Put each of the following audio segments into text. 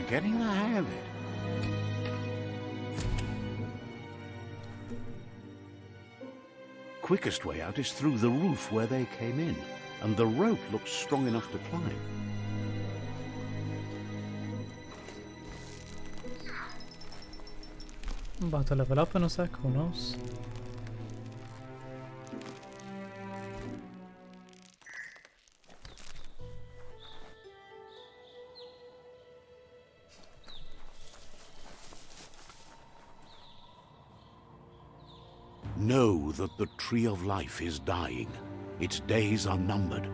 getting the hang of it. Quickest way out is through the roof where they came in, and the rope looks strong enough to climb. I'm about to level up in a sec, who knows? Know that the Tree of Life is dying. Its days are numbered.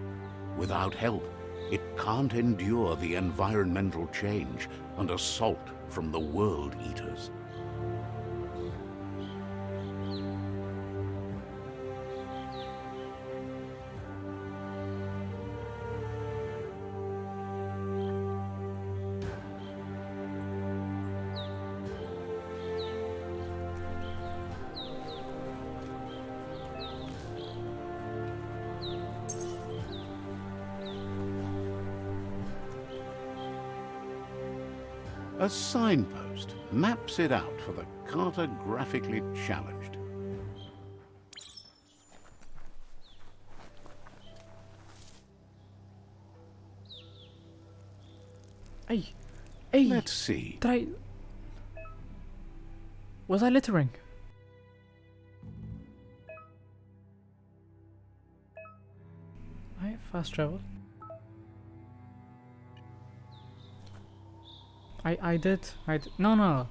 Without help, it can't endure the environmental change and assault from the World Eaters. A signpost maps it out for the cartographically challenged. Hey! Hey! Let's see. Was I littering? Fast travel. I did. No.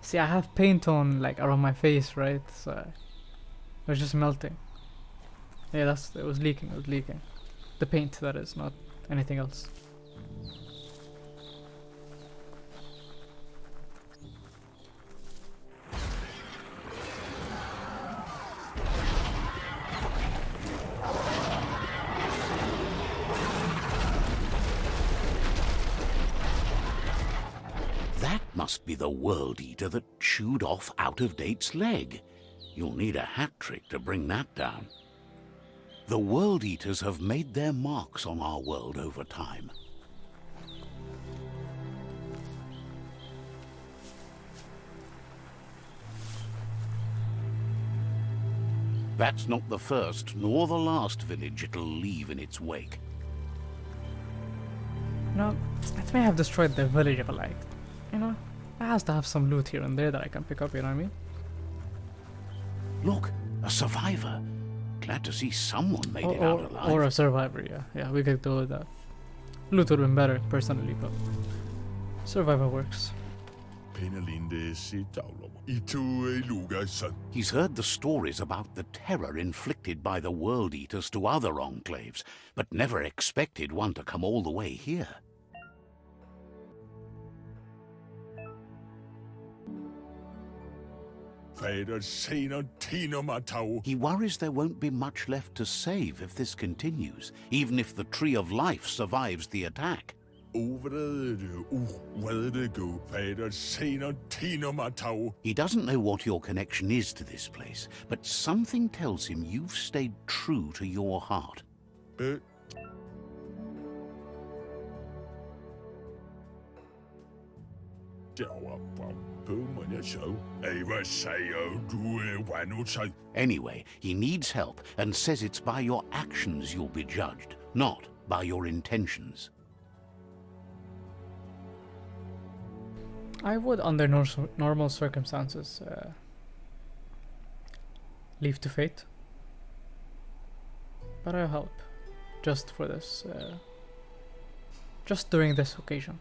See, I have paint on like around my face, right? So it was just melting. Yeah, it was leaking. It was leaking. The paint, that is, not anything else. Must be the World Eater that chewed off Out-of-Date's leg. You'll need a hat trick to bring that down. The World Eaters have made their marks on our world over time. That's not the first nor the last village it'll leave in its wake. No, it may have destroyed the village, but like, you know, it has to have some loot here and there that I can pick up, you know what I mean? Look, a survivor. Glad to see someone made it out alive. Or a survivor, yeah. Yeah, we could go with that. Loot would have been better, personally, but survivor works. He's heard the stories about the terror inflicted by the World Eaters to other enclaves, but never expected one to come all the way here. He worries there won't be much left to save if this continues, even if the Tree of Life survives the attack. He doesn't know what your connection is to this place, but something tells him you've stayed true to your heart. Anyway, he needs help and says it's by your actions you'll be judged, not by your intentions. I would, under normal circumstances, leave to fate. But I'll help. Just for this, just during this occasion.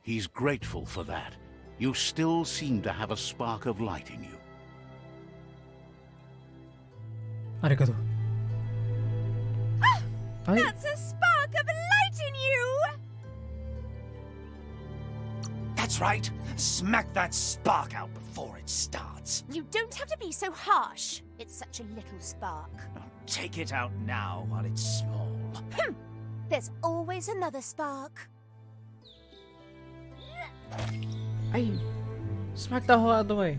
He's grateful for that. You still seem to have a spark of light in you. Arigato. That's a spark of light in you! That's right. Smack that spark out before it starts. You don't have to be so harsh. It's such a little spark. Take it out now while it's small. There's always another spark. Ay! Smack the hole out of the way.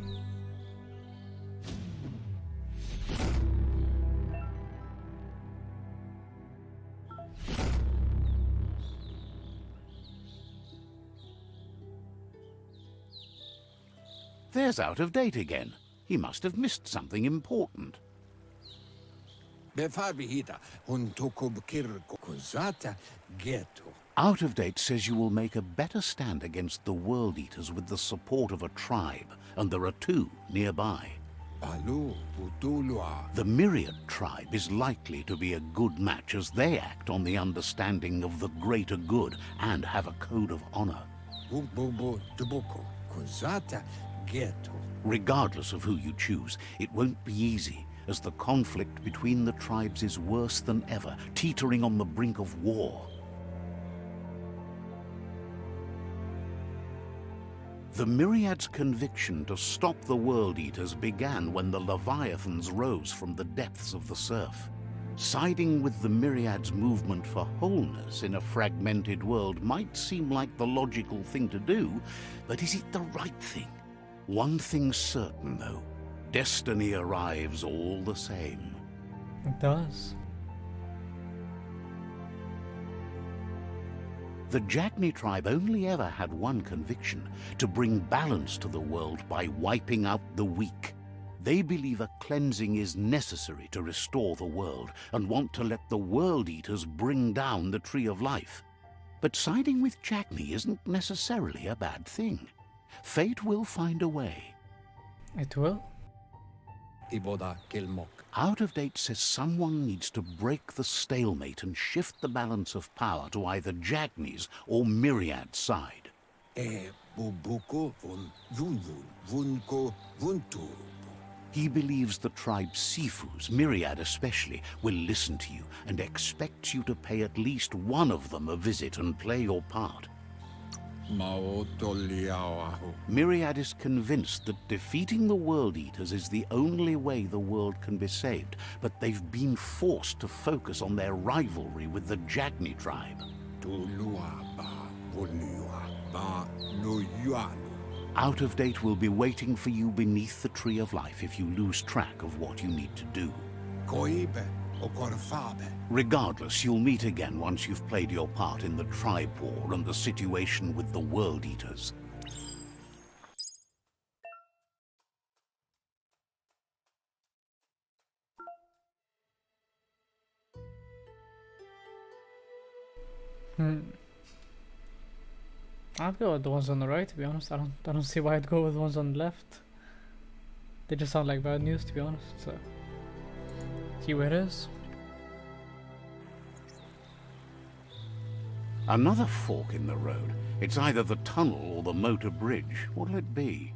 There's out of date again. He must have missed something important. Out of date says you will make a better stand against the World Eaters with the support of a tribe, and there are 2 nearby. The Myriad tribe is likely to be a good match as they act on the understanding of the greater good and have a code of honor. Regardless of who you choose, it won't be easy, as the conflict between the tribes is worse than ever, teetering on the brink of war. The Myriad's conviction to stop the World Eaters began when the Leviathans rose from the depths of the surf. Siding with the Myriad's movement for wholeness in a fragmented world might seem like the logical thing to do, but is it the right thing? One thing's certain, though. Destiny arrives all the same. It does. The Jagni tribe only ever had one conviction: to bring balance to the world by wiping out the weak. They believe a cleansing is necessary to restore the world, and want to let the World Eaters bring down the Tree of Life. But siding with Jagni isn't necessarily a bad thing. Fate will find a way. It will. Out of date says someone needs to break the stalemate and shift the balance of power to either Jagni's or Myriad's side. He believes the tribe's Sifus, Myriad especially, will listen to you and expects you to pay at least one of them a visit and play your part. Myriad is convinced that defeating the World Eaters is the only way the world can be saved, but they've been forced to focus on their rivalry with the Jagni tribe. Out of date will be waiting for you beneath the Tree of Life if you lose track of what you need to do. Regardless, you'll meet again once you've played your part in the tribe war and the situation with the World Eaters. I'd go with the ones on the right, to be honest. I don't see why I'd go with the ones on the left. They just sound like bad news, to be honest. So see where it is. Another fork in the road. It's either the tunnel or the motor bridge. What'll it be?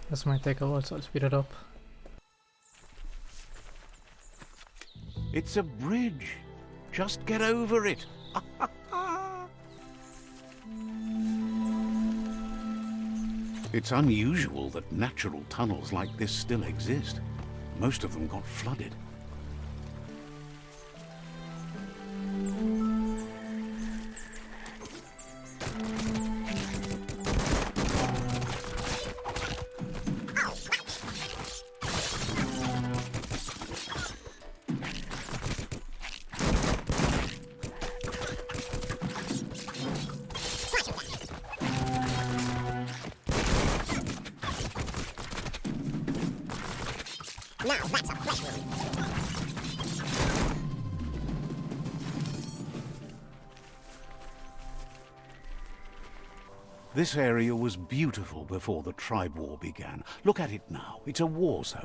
This might take a while, so I'll speed it up. It's a bridge. Just get over it. It's unusual that natural tunnels like this still exist. Most of them got flooded. This area was beautiful before the tribe war began. Look at it now. It's a war zone.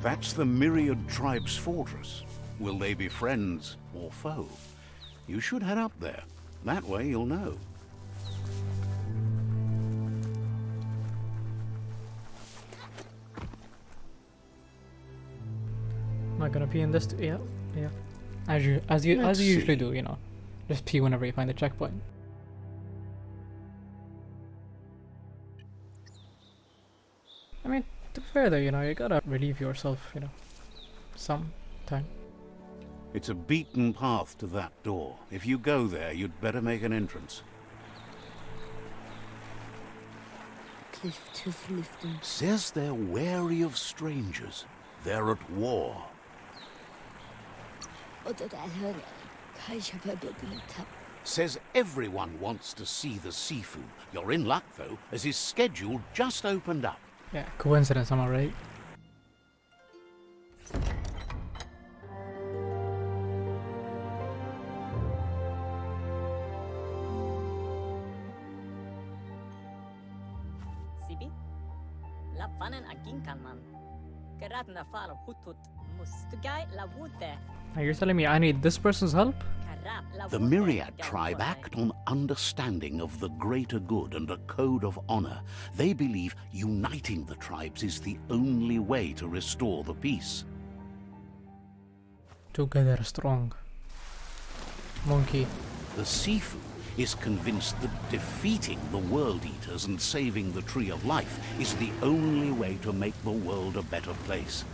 That's the Myriad tribe's fortress. Will they be friends or foe? You should head up there. That way you'll know. Am I gonna pee in this? Yeah. As you usually do, you know. Just pee whenever you find the checkpoint. fair though, you gotta relieve yourself, sometime. It's a beaten path to that door. If you go there, you'd better make an entrance. Says they're wary of strangers. They're at war. Says everyone wants to see the Sifu. You're in luck, though, as his schedule just opened up. Yeah, coincidence, am I right? Sibi? Lapanen aginkanman. Karatna faro hutut mustugai lavute. Now you're telling me I need this person's help? The Myriad tribe act on understanding of the greater good and a code of honor. They believe uniting the tribes is the only way to restore the peace. Together strong. Monkey. The Sifu is convinced that defeating the World Eaters and saving the Tree of Life is the only way to make the world a better place.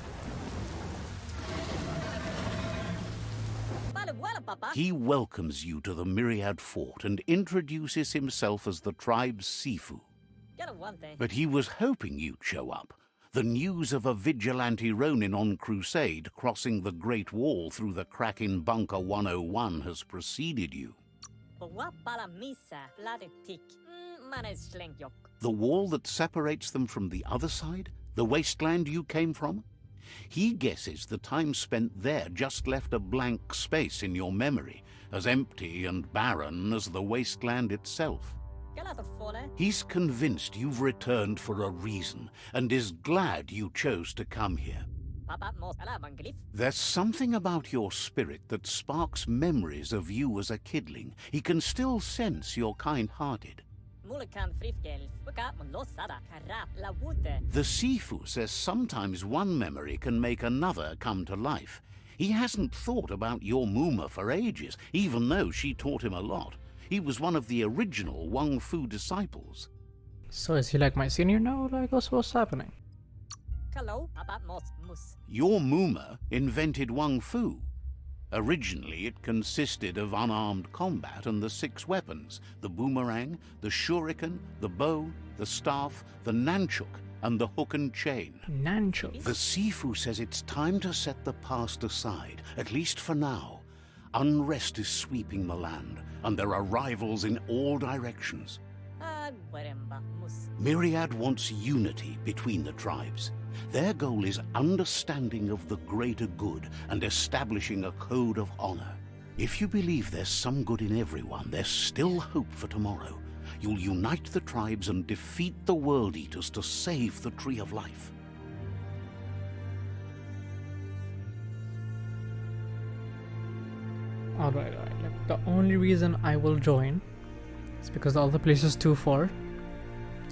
He welcomes you to the Myriad Fort and introduces himself as the tribe's Sifu. But he was hoping you'd show up. The news of a vigilante Ronin on crusade crossing the Great Wall through the crack in Bunker 101 has preceded you. The wall that separates them from the other side? The wasteland you came from? He guesses the time spent there just left a blank space in your memory, as empty and barren as the wasteland itself. He's convinced you've returned for a reason, and is glad you chose to come here. There's something about your spirit that sparks memories of you as a kidling. He can still sense you're kind-hearted. The Sifu says sometimes one memory can make another come to life. He hasn't thought about your Muma for ages, even though she taught him a lot. He was one of the original Wang Fu disciples. So is he like my senior now? Like, what's happening? Your Muma invented Wang Fu. Originally, it consisted of unarmed combat and the 6 weapons: the boomerang, the shuriken, the bow, the staff, the nunchuk, and the hook and chain. Nunchuk? The Sifu says it's time to set the past aside, at least for now. Unrest is sweeping the land, and there are rivals in all directions. Myriad wants unity between the tribes. Their goal is understanding of the greater good and establishing a code of honor. If you believe there's some good in everyone, there's still hope for tomorrow. You'll unite the tribes and defeat the World Eaters to save the Tree of Life. Alright. Like, the only reason I will join is because the other place is too far,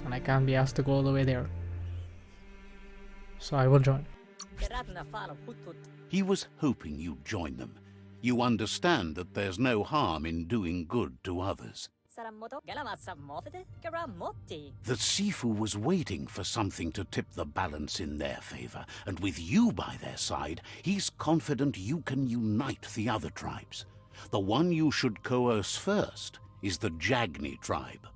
and I can't be asked to go all the way there. So I will join. He was hoping you'd join them. You understand that there's no harm in doing good to others. The Sifu was waiting for something to tip the balance in their favor, and with you by their side, he's confident you can unite the other tribes. The one you should coerce first is the Jagni tribe.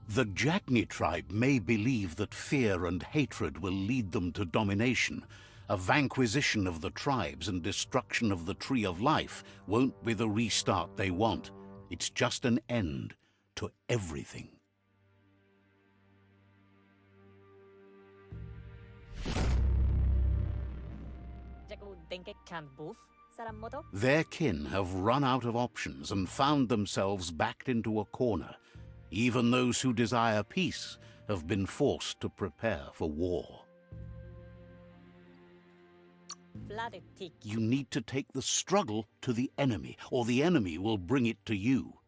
The Jagni tribe may believe that fear and hatred will lead them to domination. A vanquisition of the tribes and destruction of the Tree of Life won't be the restart they want. It's just an end to everything. Their kin have run out of options and found themselves backed into a corner. Even those who desire peace have been forced to prepare for war. You need to take the struggle to the enemy, or the enemy will bring it to you.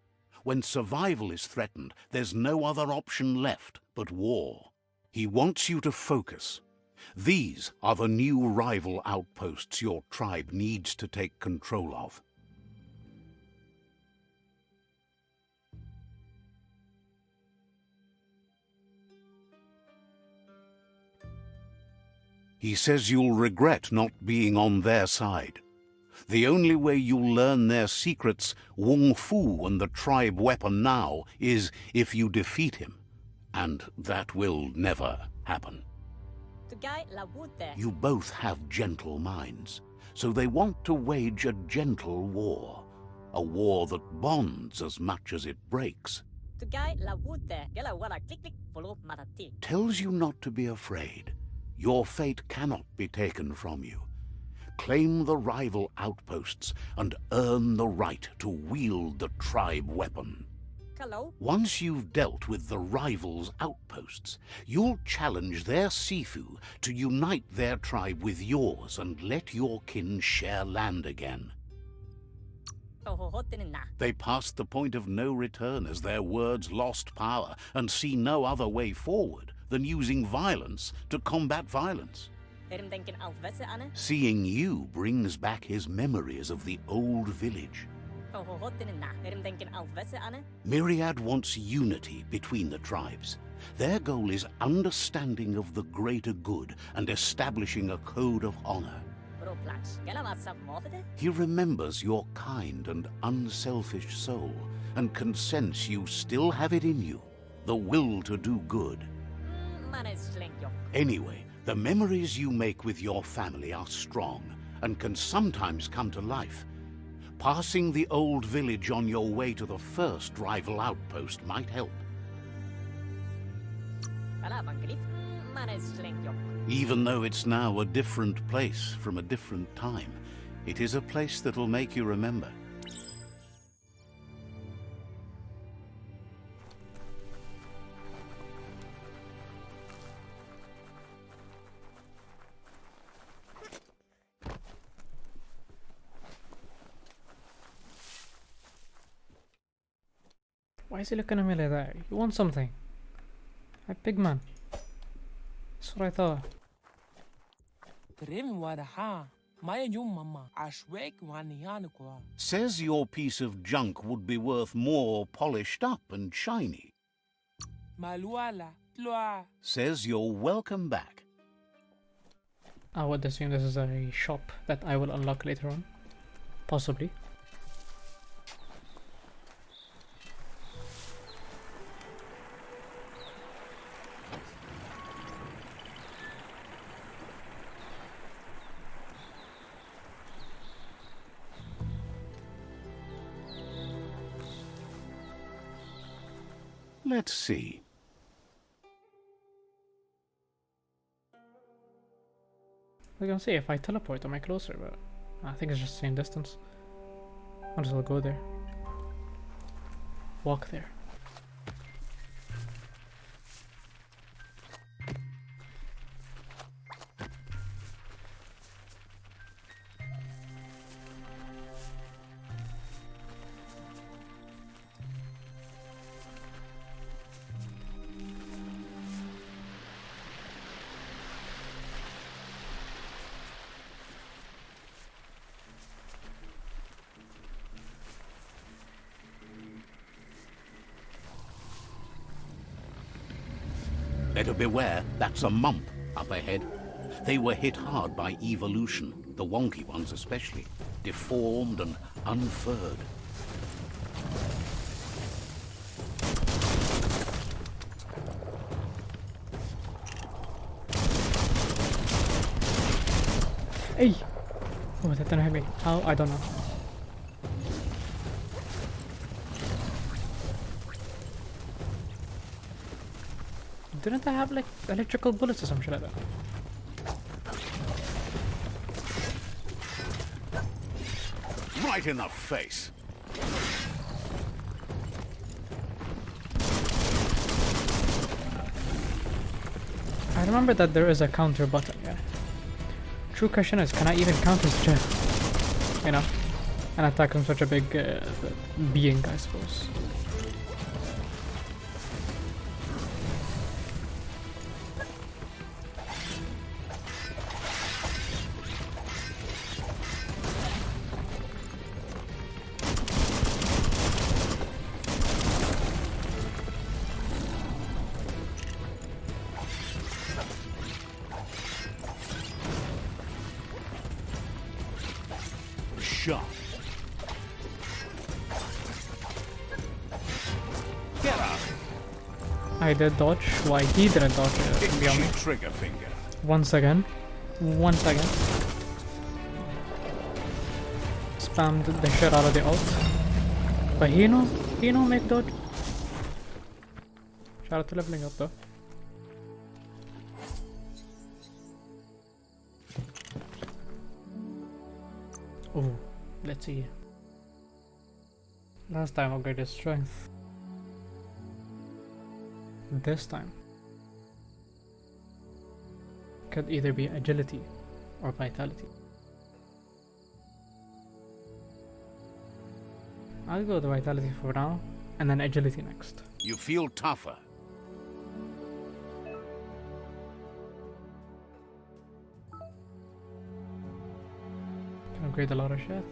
When survival is threatened, there's no other option left but war. He wants you to focus. These are the new rival outposts your tribe needs to take control of. He says you'll regret not being on their side. The only way you'll learn their secrets, Wung Fu and the tribe weapon now, is if you defeat him. And that will never happen. You both have gentle minds, so they want to wage a gentle war. A war that bonds as much as it breaks. Tells you not to be afraid. Your fate cannot be taken from you. Claim the rival outposts and earn the right to wield the tribe weapon. Once you've dealt with the rivals' outposts, you'll challenge their Sifu to unite their tribe with yours and let your kin share land again. They passed the point of no return as their words lost power and see no other way forward than using violence to combat violence. Seeing you brings back his memories of the old village. Myriad wants unity between the tribes. Their goal is understanding of the greater good and establishing a code of honor. He remembers your kind and unselfish soul and can sense you still have it in you, the will to do good. Anyway, the memories you make with your family are strong and can sometimes come to life. Passing the old village on your way to the first rival outpost might help. Even though it's now a different place from a different time, it is a place that'll make you remember. Why is he looking at me like that? You want something? Like big man. That's what I thought. Says your piece of junk would be worth more polished up and shiny. Says you're welcome back. I would assume this is a shop that I will unlock later on. Possibly. Let's see. I was gonna say if I teleport, am I closer? But I think it's just the same distance. Might as well go there. Walk there. Better beware, that's a mump up ahead. They were hit hard by evolution, the wonky ones especially, deformed and unfurred. Hey! Oh, that didn't hit me. How? I don't know. Didn't I have like electrical bullets or some shit like that? Right in the face. I remember that there is a counter button, yeah. True question is, can I even counter such a, you know, an attack from such a big being, I suppose. shot. Get up. I did dodge. Why he didn't dodge it, to be Itchy honest. trigger finger. Once again. Spammed the shit out of the ult. But he know make dodge. Shout out to leveling up though. Oh, let's see. Last time upgraded strength. This time could either be agility or vitality. I'll go with the vitality for now and then agility next. You feel tougher. Can upgrade a lot of shit.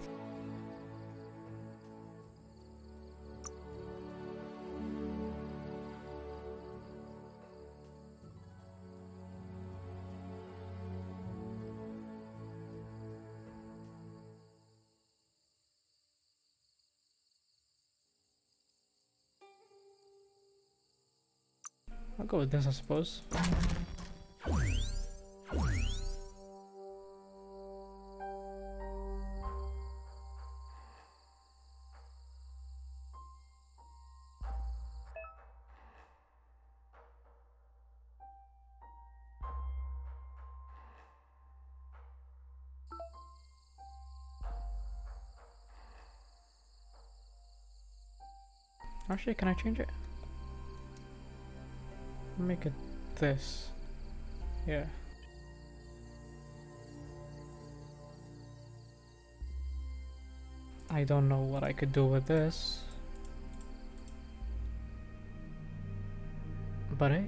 I'll go with this, I suppose. Actually, can I change it? Make it this. Yeah. I don't know what I could do with this. But hey.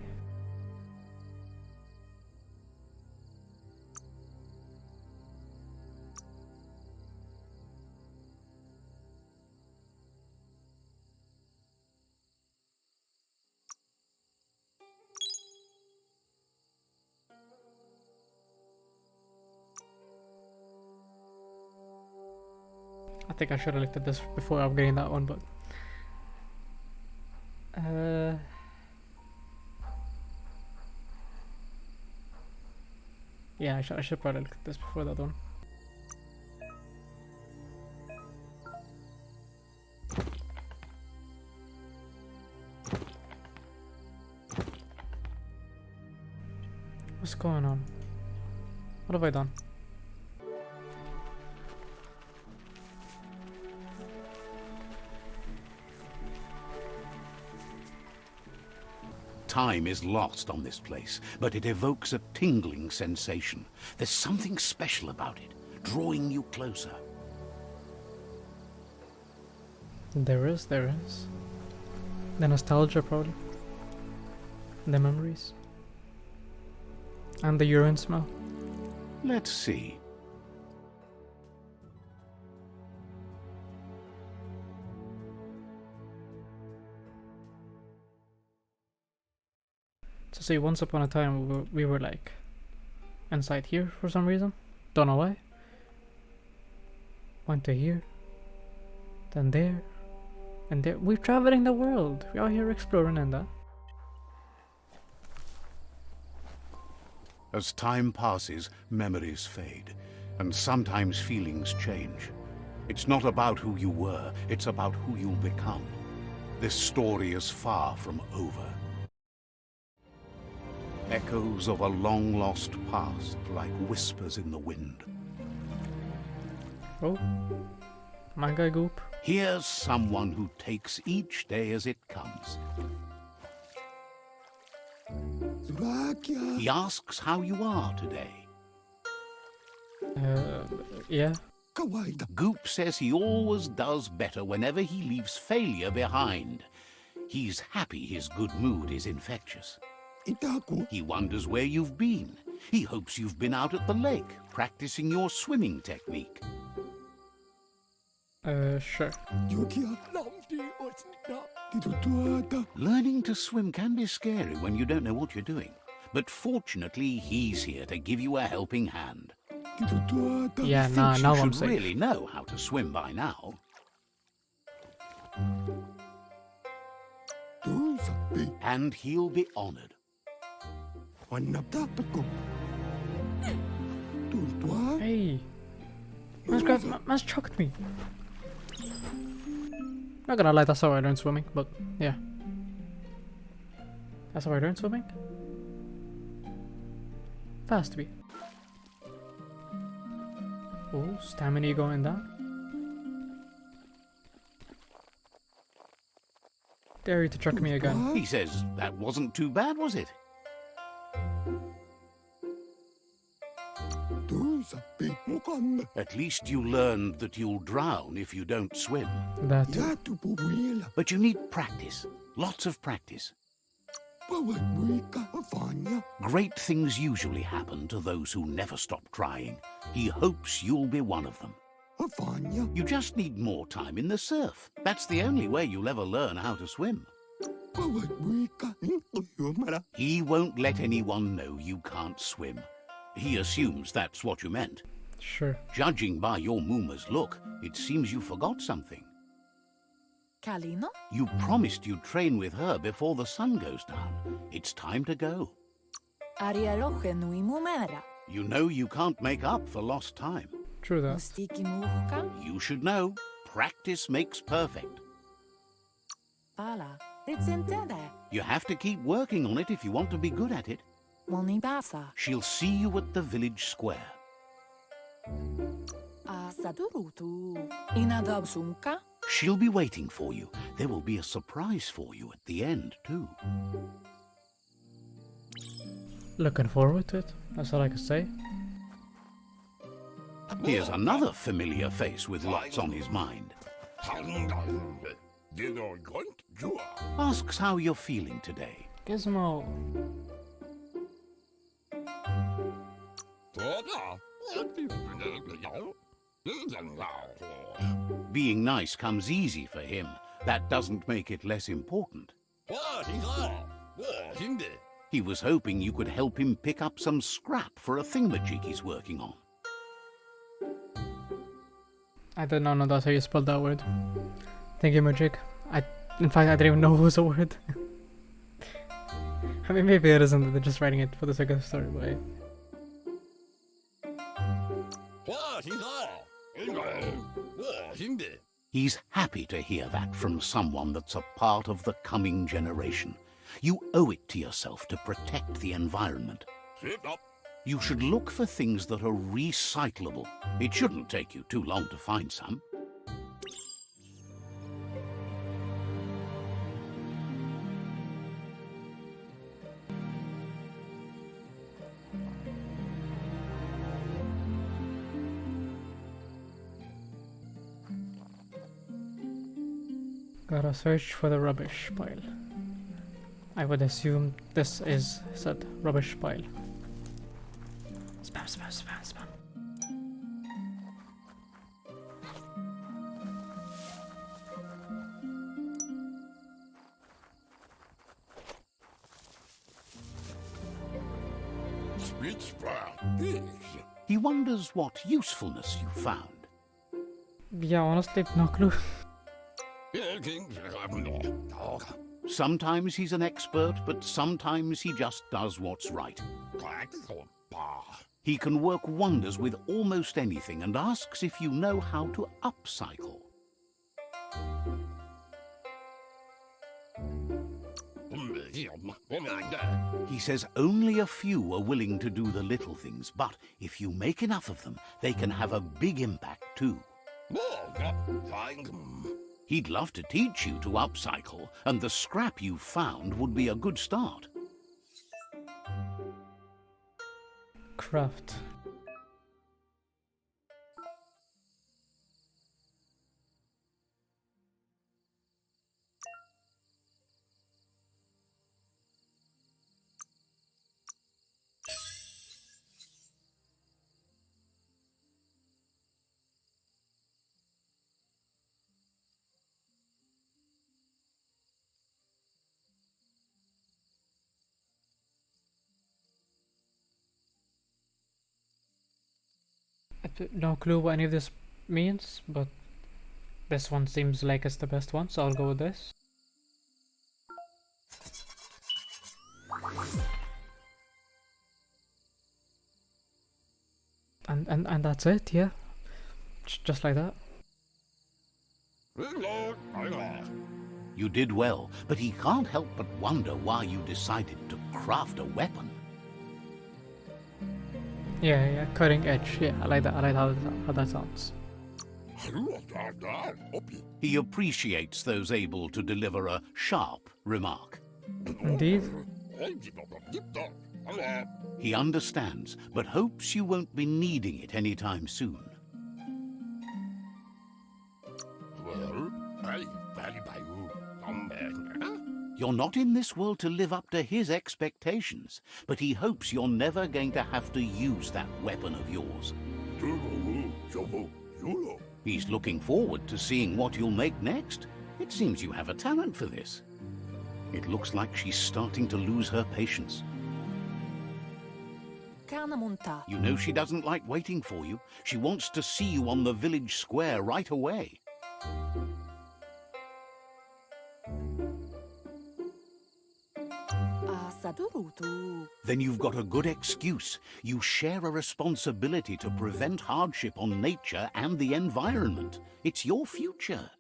I think I should have looked at this before upgrading that one, but yeah, I should probably look at this before that one. What's going on? What have I done? Time is lost on this place, but it evokes a tingling sensation. There's something special about it, drawing you closer. There is. The nostalgia, probably. The memories. And the urine smell. Let's see. So say once upon a time we were like inside here for some reason. Don't know why. Went to here. Then there. And there. We're traveling the world. We're out here exploring and that. As time passes, memories fade, and sometimes feelings change. It's not about who you were, it's about who you'll become. This story is far from over. Echoes of a long-lost past, like whispers in the wind. Oh. My guy Goop. Here's someone who takes each day as it comes. He asks how you are today. Yeah. Goop says he always does better whenever he leaves failure behind. He's happy his good mood is infectious. He wonders where you've been. He hopes you've been out at the lake, practicing your swimming technique. Sure. Learning to swim can be scary when you don't know what you're doing. But fortunately, he's here to give you a helping hand. Yeah, He nah, thinks now you I'm should safe. really know how to swim by now. And he'll be honored. Hey, man's chucked me. Not gonna lie, that's how I learned swimming, but yeah. That's how I learned swimming? Fast to be. Oh, stamina going down. Dare you to chuck me again. He says that wasn't too bad, was it? At least you learned that you'll drown if you don't swim. That too. But you need practice. Lots of practice. Great things usually happen to those who never stop trying. He hopes you'll be one of them. You just need more time in the surf. That's the only way you'll ever learn how to swim. He won't let anyone know you can't swim. He assumes that's what you meant. Sure. Judging by your Muma's look, it seems you forgot something. Kalino? You promised you'd train with her before the sun goes down. It's time to go. Arialoche nui mumera. You know you can't make up for lost time. True that. Mustiki muhka? You should know. Practice makes perfect. Pala. Rizentede. You have to keep working on it if you want to be good at it. Monibasa. She'll see you at the village square. Asadurutu. Inadabsunka? She'll be waiting for you. There will be a surprise for you at the end, too. Looking forward to it. That's all I can say. Here's another familiar face with lots on his mind. Asks how you're feeling today. Gizmo. Being nice comes easy for him. That doesn't make it less important. He was hoping you could help him pick up some scrap for a thingamajig he's working on. I did not know that's how you spelled that word. Thank you, Magic. In fact, I didn't even know it was a word. I mean, maybe it isn't. They're just writing it for the sake of the story, but hey. He's happy to hear that from someone that's a part of the coming generation. You owe it to yourself to protect the environment. You should look for things that are recyclable. It shouldn't take you too long to find some. Gotta search for the rubbish pile. I would assume this is said rubbish pile. Spam, spam, spam, spam. He wonders what usefulness you found. Yeah, honestly, no clue. Sometimes he's an expert, but sometimes he just does what's right. He can work wonders with almost anything and asks if you know how to upcycle. He says only a few are willing to do the little things, but if you make enough of them, they can have a big impact too. He'd love to teach you to upcycle, and the scrap you found would be a good start. Craft. no clue what any of this means, but this one seems like it's the best one, so I'll go with this. And that's it, yeah. Just like that. You did well, but he can't help but wonder why you decided to craft a weapon. Yeah, cutting edge. Yeah, I like that. I like how that sounds. He appreciates those able to deliver a sharp remark. Indeed. He understands, but hopes you won't be needing it anytime soon. You're not in this world to live up to his expectations, but he hopes you're never going to have to use that weapon of yours. He's looking forward to seeing what you'll make next. It seems you have a talent for this. It looks like she's starting to lose her patience. You know she doesn't like waiting for you. She wants to see you on the village square right away. Then you've got a good excuse. You share a responsibility to prevent hardship on nature and the environment. It's your future.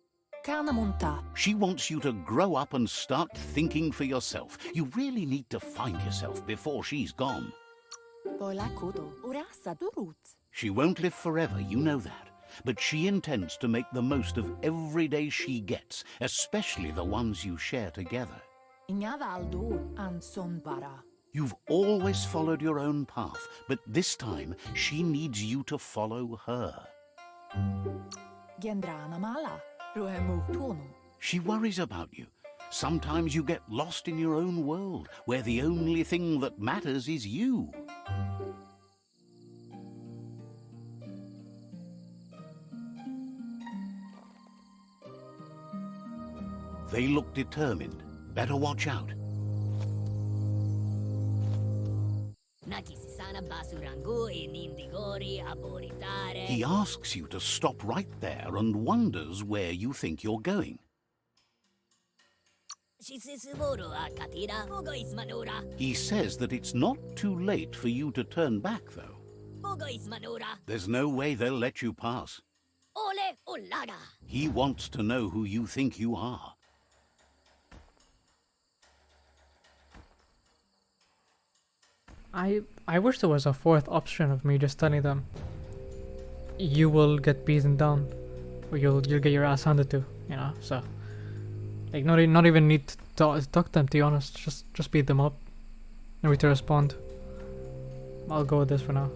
She wants you to grow up and start thinking for yourself. You really need to find yourself before she's gone. She won't live forever, you know that. But she intends to make the most of every day she gets, especially the ones you share together. You've always followed your own path, but this time she needs you to follow her. She worries about you. Sometimes you get lost in your own world, where the only thing that matters is you. They look determined. Better watch out. He asks you to stop right there and wonders where you think you're going. He says that it's not too late for you to turn back, though. There's no way they'll let you pass. He wants to know who you think you are. I wish there was a fourth option of me just telling them you will get beaten down or you'll get your ass handed to, you know, so like not even need to talk to them, to be honest. Just beat them up and wait to respond. I'll go with this for now.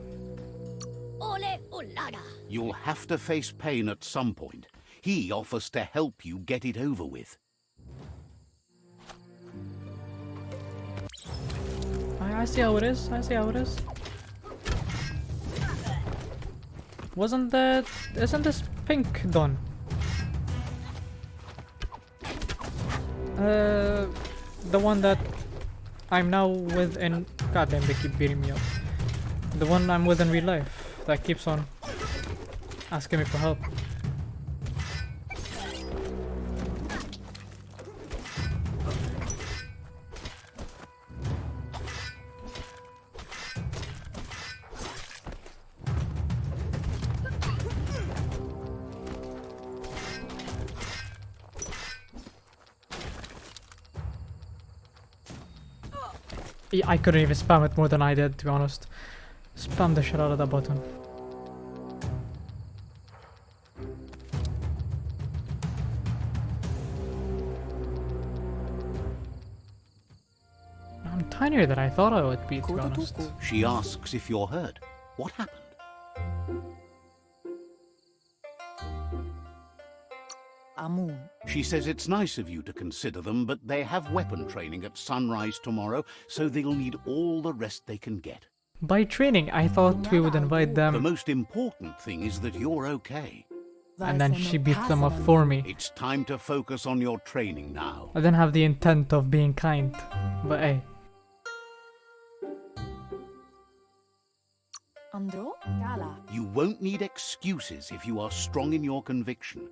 You'll have to face pain at some point. He offers to help you get it over with. I see how it is. I see how it is. Isn't this pink done? The one that I'm now with in... Goddamn, they keep beating me up. The one I'm with in real life that keeps on asking me for help. I couldn't even spam it more than I did, to be honest. Spam the shit out of that button. I'm tinier than I thought I would be, to be honest. She asks if you're hurt. What happened? She says it's nice of you to consider them, but they have weapon training at sunrise tomorrow, so they'll need all the rest they can get. By training, I thought we would invite The them, most important thing is that you're okay. and then she beats them up for me. It's time to focus on your training now. I didn't have the intent of being kind, but hey. Andro? Kala. You won't need excuses if you are strong in your conviction.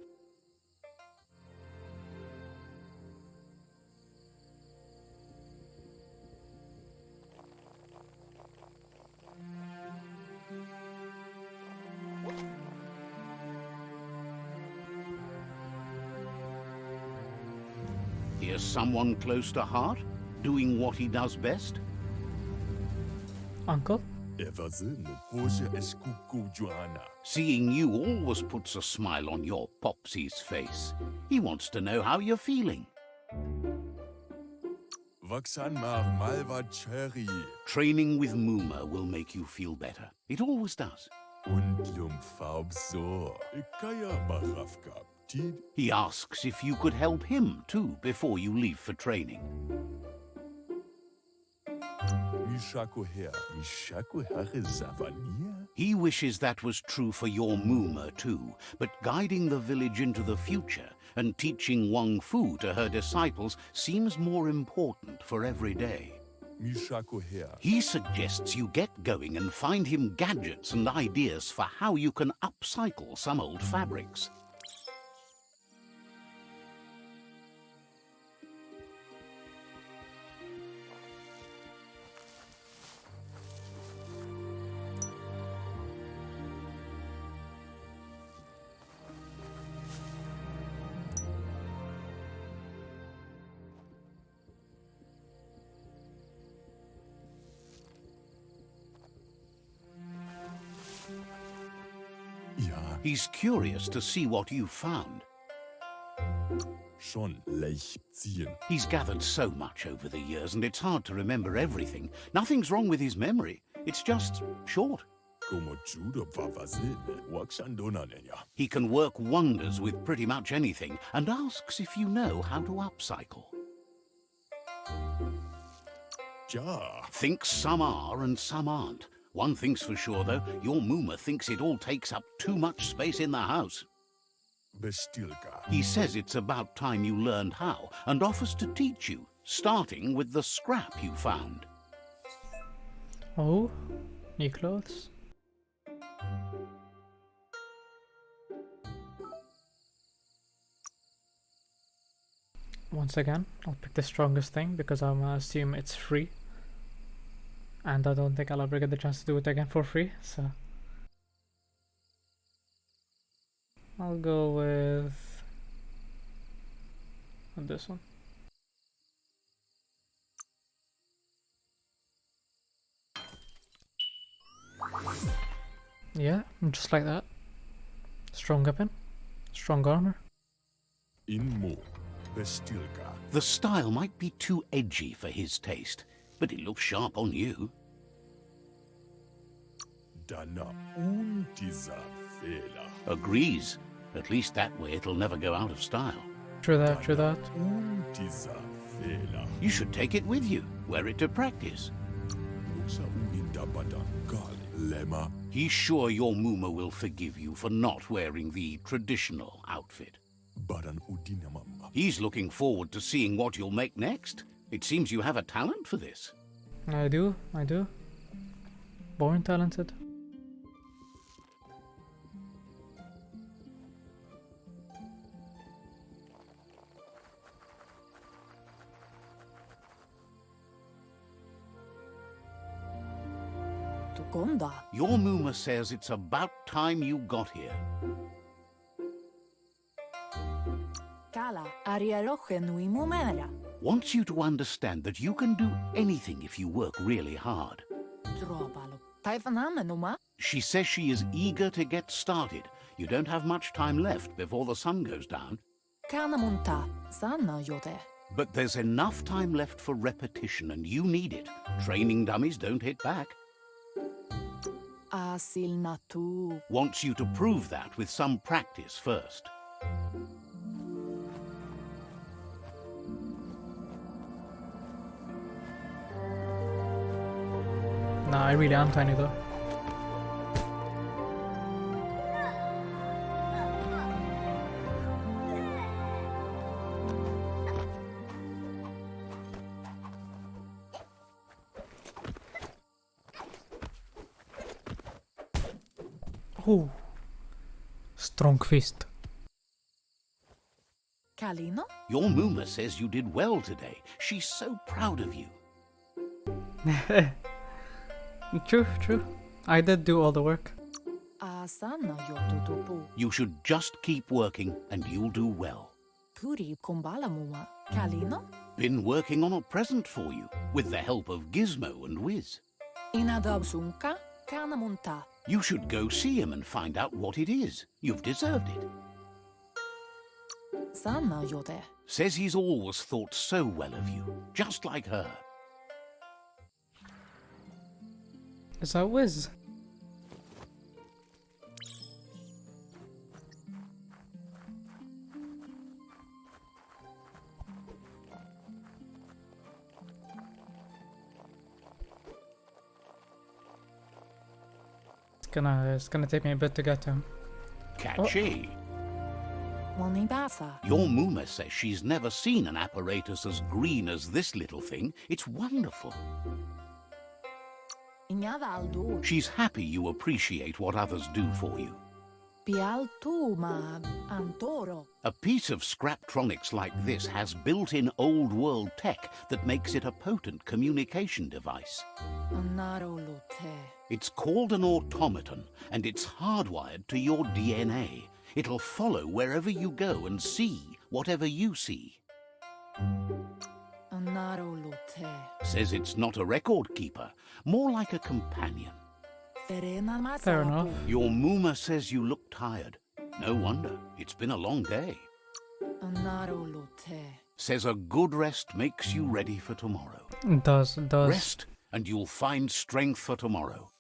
Here's someone close to heart, doing what he does best. Uncle? Seeing you always puts a smile on your Popsy's face. He wants to know how you're feeling. Training with Muma will make you feel better. It always does. He asks if you could help him too before you leave for training. He wishes that was true for your Muma too, but guiding the village into the future and teaching Wang Fu to her disciples seems more important for every day. He suggests you get going and find him gadgets and ideas for how you can upcycle some old fabrics. He's curious to see what you've found. He's gathered so much over the years, and it's hard to remember everything. Nothing's wrong with his memory. It's just short. He can work wonders with pretty much anything, and asks if you know how to upcycle. Thinks some are and some aren't. One thing's for sure, though, your Muma thinks it all takes up too much space in the house. He says it's about time you learned how, and offers to teach you, starting with the scrap you found. Oh, new clothes. Once again, I'll pick the strongest thing because I'm gonna assume it's free. And I don't think I'll ever get the chance to do it again for free, so I'll go with this one. Yeah, just like that. Strong weapon, strong armor. The style might be too edgy for his taste, but it looks sharp on you. Agrees. At least that way it'll never go out of style. True that, true that. You should take it with you, wear it to practice. He's sure your Muma will forgive you for not wearing the traditional outfit. He's looking forward to seeing what you'll make next. It seems you have a talent for this. I do. Born talented. Your Muma says it's about time you got here. Wants you to understand that you can do anything if you work really hard. She says she is eager to get started. You don't have much time left before the sun goes down. But there's enough time left for repetition, and you need it. Training dummies don't hit back. Wants you to prove that with some practice first. Nah, I really am tiny though. Ooh. Strong fist. Kalino? Your Muma says you did well today. She's so proud of you. True, true. I did do all the work. Asana yotutupu. You should just keep working and you'll do well. Puri kumbala mua. Kalino? Been working on a present for you, with the help of Gizmo and Wiz. Inadabsunka kanamunta. You should go see him and find out what it is. You've deserved it. Sana yote. Says he's always thought so well of you, just like her. Is that Wiz? It's gonna take me a bit to get to him. Catchy. Monibasa. Your Muma says she's never seen an apparatus as green as this little thing. It's wonderful. Inyadaldu. She's happy you appreciate what others do for you. Pialtuma antoro. A piece of Scraptronics like this has built-in old-world tech that makes it a potent communication device. Narolute. It's called an automaton, and it's hardwired to your DNA. It'll follow wherever you go and see whatever you see. Narolute. Says it's not a record keeper, more like a companion. Fair enough. Your Muma says you look tired. No wonder, it's been a long day. Narolute. Says a good rest makes you ready for tomorrow. It does, it does. Rest, and you'll find strength for tomorrow.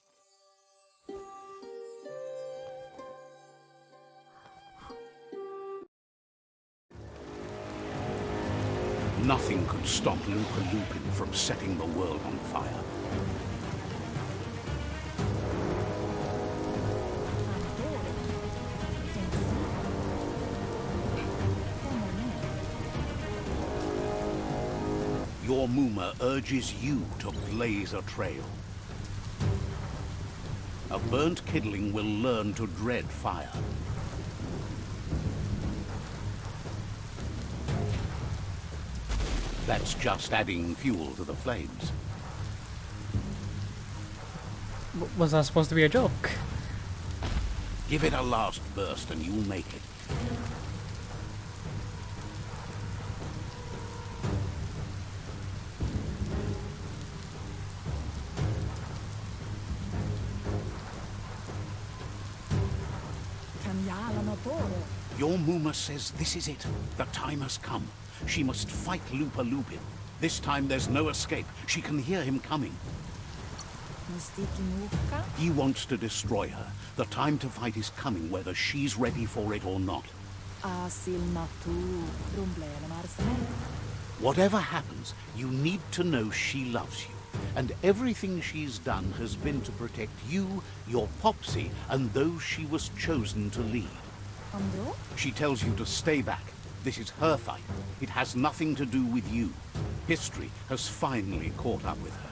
Nothing could stop LUPA-LUPIN from setting the world on fire. Your Muma urges you to blaze a trail. A burnt kidling will learn to dread fire. That's just adding fuel to the flames. Was that supposed to be a joke? Give it a last burst and you'll make it. Your Muma says this is it. The time has come. She must fight LUPA-LUPIN. This time there's no escape. She can hear him coming. He wants to destroy her. The time to fight is coming, whether she's ready for it or not. Whatever happens, you need to know she loves you. And everything she's done has been to protect you, your Popsy, and those she was chosen to lead. She tells you to stay back. This is her fight. It has nothing to do with you. History has finally caught up with her.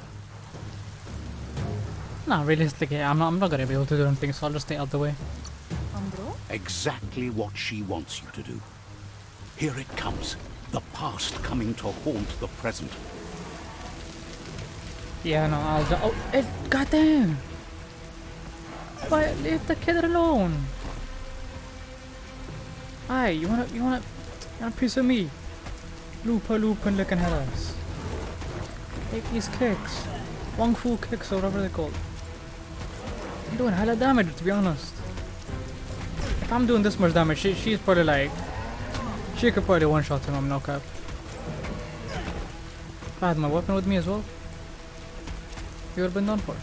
No, realistically, I'm not gonna be able to do anything, so I'll just stay out the way. Exactly what she wants you to do. Here it comes. The past coming to haunt the present. Yeah, no, I'll just... Oh, goddamn! Why, leave the kid alone? Aye, you wanna a piece of me? LUPA-LUPIN looking at us. Take these kicks. Wong Fu kicks or whatever they're called. I'm doing hella damage, to be honest. If I'm doing this much damage, she's probably like... She could probably one-shot him, I'm no cap. If I had my weapon with me as well, he would have been done for.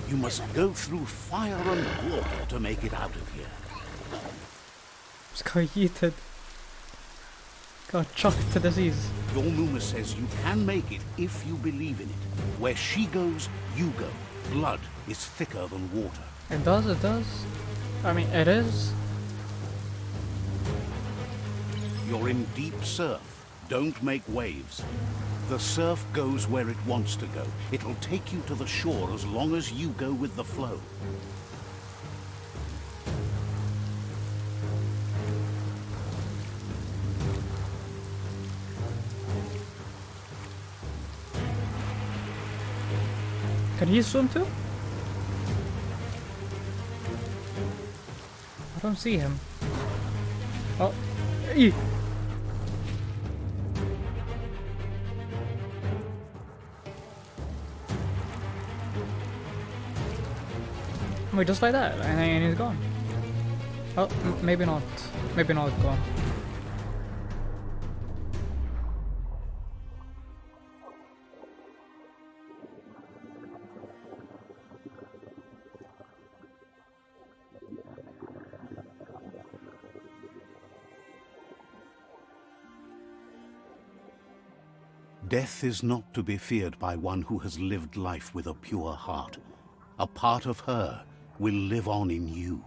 You must go through fire and water to make it out of here. Just got yeeted. Got chucked to disease. Your Muma says you can make it if you believe in it. Where she goes, you go. Blood is thicker than water. It does, it does. I mean, it is. You're in deep surf. Don't make waves. The surf goes where it wants to go. It'll take you to the shore as long as you go with the flow. Can he swim too? I don't see him. Oh, eee. Wait, just like that, and he's gone. Oh, maybe not. Maybe not gone. Death is not to be feared by one who has lived life with a pure heart. A part of her will live on in you.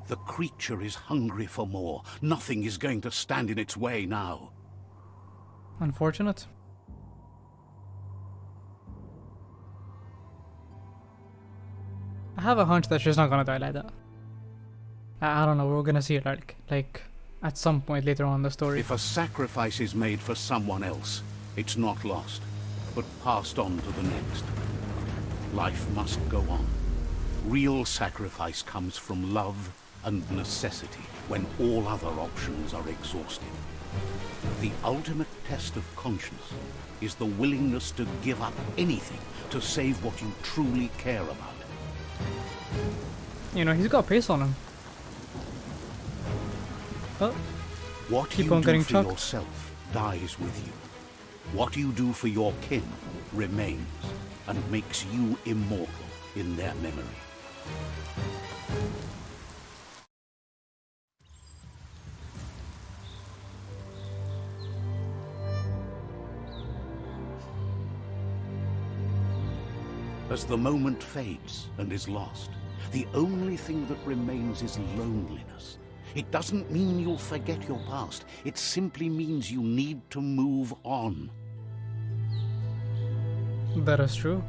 The creature is hungry for more. Nothing is going to stand in its way now. Unfortunate. I have a hunch that she's not gonna die like that. I don't know, we're gonna see it like at some point later on in the story. If a sacrifice is made for someone else, it's not lost, but passed on to the next. Life must go on. Real sacrifice comes from love and necessity when all other options are exhausted. The ultimate test of conscience is the willingness to give up anything to save what you truly care about. You know, he's got pace on him. Oh, What keep you on do getting for chucked. yourself dies with you. What you do for your kin remains and makes you immortal in their memory. As the moment fades and is lost, the only thing that remains is loneliness. It doesn't mean you'll forget your past. It simply means you need to move on. that is true.